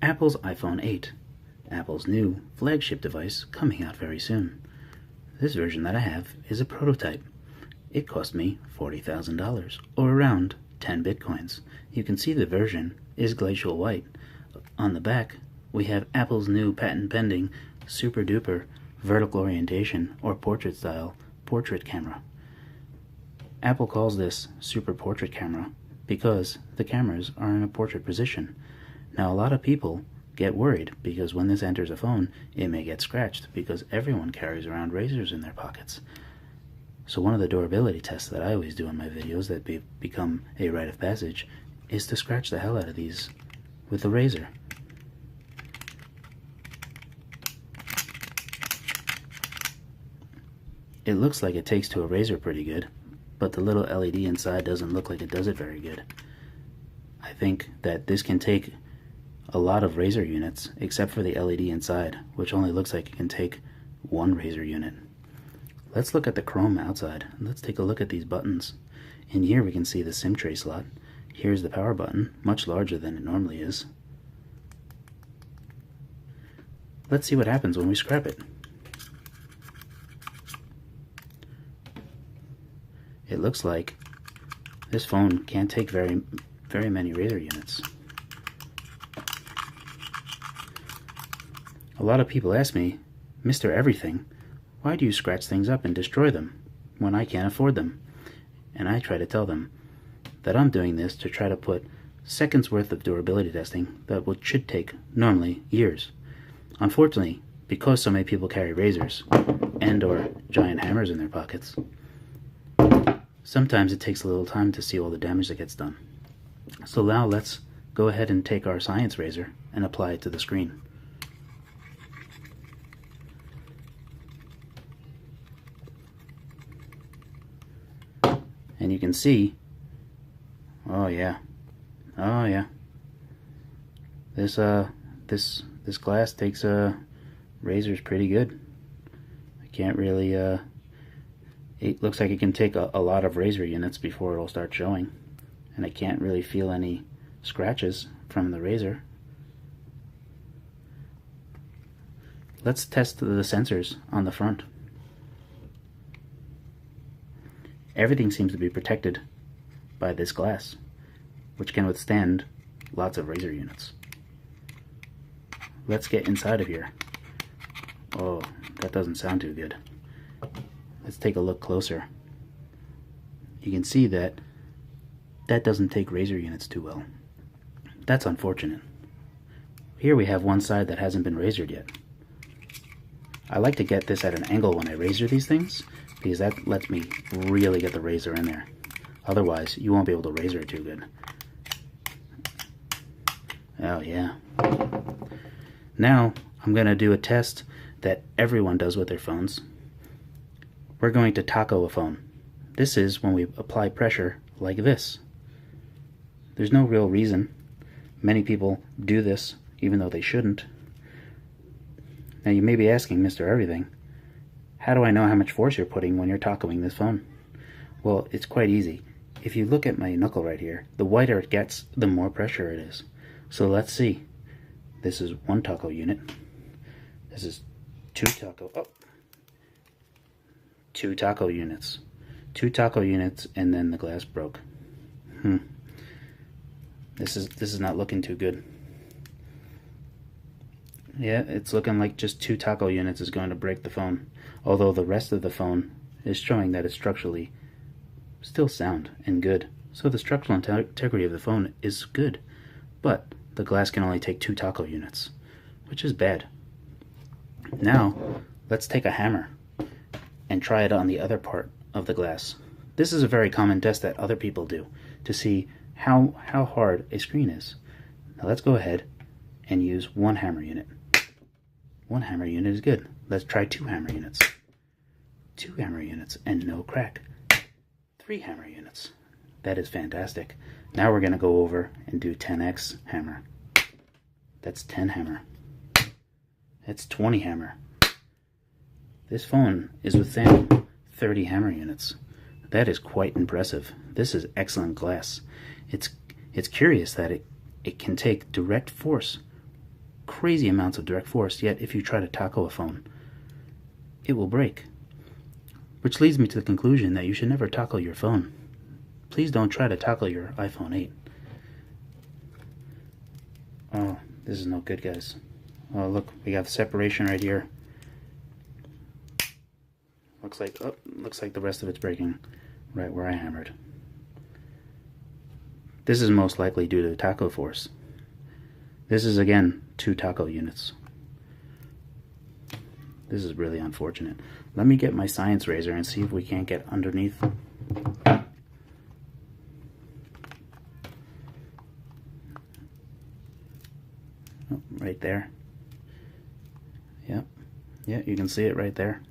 Apple's iPhone 8, Apple's new flagship device coming out very soon. This version that I have is a prototype. It cost me $40,000, or around 10 bitcoins. You can see the version is glacial white. On the back, we have Apple's new patent-pending super duper vertical orientation or portrait style portrait camera. Apple calls this super portrait camera because the cameras are in a portrait position. Now a lot of people get worried because when this enters a phone, it may get scratched because everyone carries around razors in their pockets. So one of the durability tests that I always do in my videos that become a rite of passage is to scratch the hell out of these with a razor. It looks like it takes to a razor pretty good, but the little LED inside doesn't look like it does it very good. I think that this can take a lot of razor units, except for the LED inside, which only looks like it can take one razor unit. Let's look at the chrome outside. Let's take a look at these buttons. In here we can see the SIM tray slot. Here's the power button, much larger than it normally is. Let's see what happens when we scrap it. It looks like this phone can't take very many razor units. A lot of people ask me, Mr. Everything, why do you scratch things up and destroy them when I can't afford them? And I try to tell them that I'm doing this to try to put seconds worth of durability testing that should take normally years. Unfortunately, because so many people carry razors and or giant hammers in their pockets, sometimes it takes a little time to see all the damage that gets done. So now let's go ahead and take our science razor and apply it to the screen. And you can see, oh yeah, this glass takes razors pretty good. I can't really, it looks like it can take a lot of razor units before it'll start showing, and I can't really feel any scratches from the razor. Let's test the sensors on the front. Everything seems to be protected by this glass, which can withstand lots of razor units. Let's get inside of here. Oh, that doesn't sound too good. Let's take a look closer. You can see that doesn't take razor units too well. That's unfortunate. Here we have one side that hasn't been razored yet. I like to get this at an angle when I razor these things, because that lets me really get the razor in there. Otherwise, you won't be able to razor it too good. Oh yeah. Now, I'm going to do a test that everyone does with their phones. We're going to taco a phone. This is when we apply pressure like this. There's no real reason. Many people do this, even though they shouldn't. Now you may be asking, Mr. Everything, how do I know how much force you're putting when you're tacoing this phone? Well, it's quite easy. If you look at my knuckle right here, the whiter it gets, the more pressure it is. So let's see. This is one taco unit. This is two taco units. Two taco units, and then the glass broke. This is not looking too good. Yeah, it's looking like just two taco units is going to break the phone, although the rest of the phone is showing that it's structurally still sound and good. So the structural integrity of the phone is good, but the glass can only take two taco units, which is bad. Now, let's take a hammer and try it on the other part of the glass. This is a very common test that other people do to see how hard a screen is. Now let's go ahead and use one hammer unit. One hammer unit is good. Let's try two hammer units. Two hammer units and no crack. Three hammer units. That is fantastic. Now we're going to go over and do 10x hammer. That's 10 hammer. That's 20 hammer. This phone is withstanding 30 hammer units. That is quite impressive. This is excellent glass. It's curious that it can take direct force crazy amounts of direct force, yet if you try to taco a phone, it will break. Which leads me to the conclusion that you should never tackle your phone. Please don't try to tackle your iPhone 8. Oh, this is no good, guys. Oh, look, we got the separation right here. Looks like the rest of it's breaking right where I hammered. This is most likely due to the taco force. This is, again, 2 taco units. This is really unfortunate. Let me get my science razor and see if we can't get underneath. Oh, right there. Yep. Yeah, you can see it right there.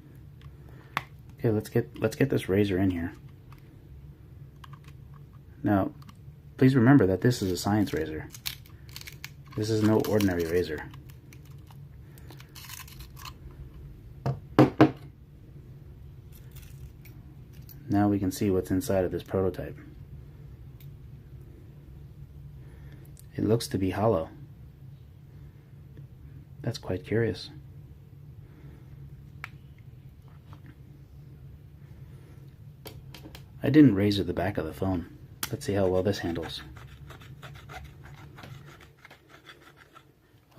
Okay, let's get this razor in here. Now, please remember that this is a science razor. This is no ordinary razor. Now we can see what's inside of this prototype. It looks to be hollow. That's quite curious. I didn't razor the back of the phone. Let's see how well this handles.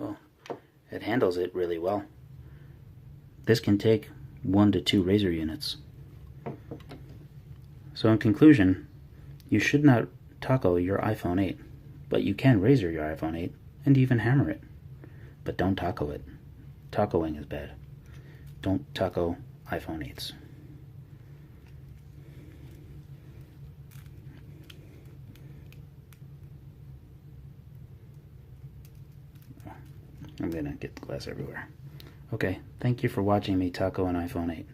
Oh, it handles it really well. This can take 1 to 2 razor units. So in conclusion, you should not taco your iPhone 8, but you can razor your iPhone 8 and even hammer it. But don't taco it. Tacoing is bad. Don't taco iPhone 8s. I'm gonna get the glass everywhere. Okay, thank you for watching me taco an iPhone 8.